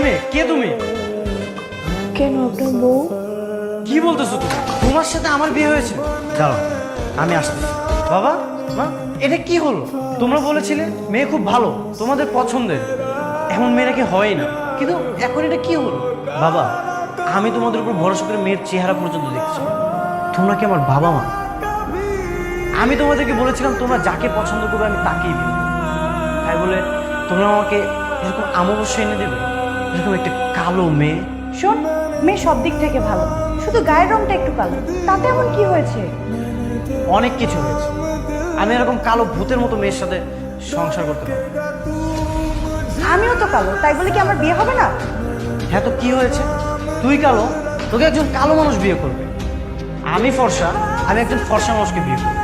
মেয়ে? কে তুমি? কেন আপনার বউ? কি বলতেছো তুমি? তোমার সাথে আমার বিয়ে হয়েছে? দাঁড়াও, আমি আসতেছি। বাবা, মা, এটা কি হলো? তোমরা বলেছিলে মেয়ে খুব ভালো, তোমাদের পছন্দের, এমন মেয়েরা কি হয় না, কিন্তু এখন এটা কি হলো? বাবা, আমি তোমাদের উপর ভরসা করে মেয়ের চেহারা পর্যন্ত দেখছি। তোমরা কি আমার বাবা মা? আমি তোমাদেরকে বলেছিলাম তোমরা যাকে পছন্দ করবে আমি তাকেই বিয়ে করবো। তাই বলে তোমরা আমাকে এরকম অমাবস্যা এনে দেবে? এরকম একটা কালো মেয়ে। শোন, মেয়ে সব দিক থেকে ভালো, শুধু গায়ের রংটা একটু কালো, তাতে এমন কি হয়েছে? অনেক কিছু হয়েছে। আমি এরকম কালো ভূতের মতো মেয়ের সাথে সংসার করতে পারবো? আমিও তো কালো, তাই বলে কি আমার বিয়ে হবে না? হ্যাঁ, তো কি হয়েছে? তুই কালো, তোকে একজন কালো মানুষ বিয়ে করবে। আমি ফর্সা, আমি একজন ফর্সা মানুষকে বিয়ে করবো।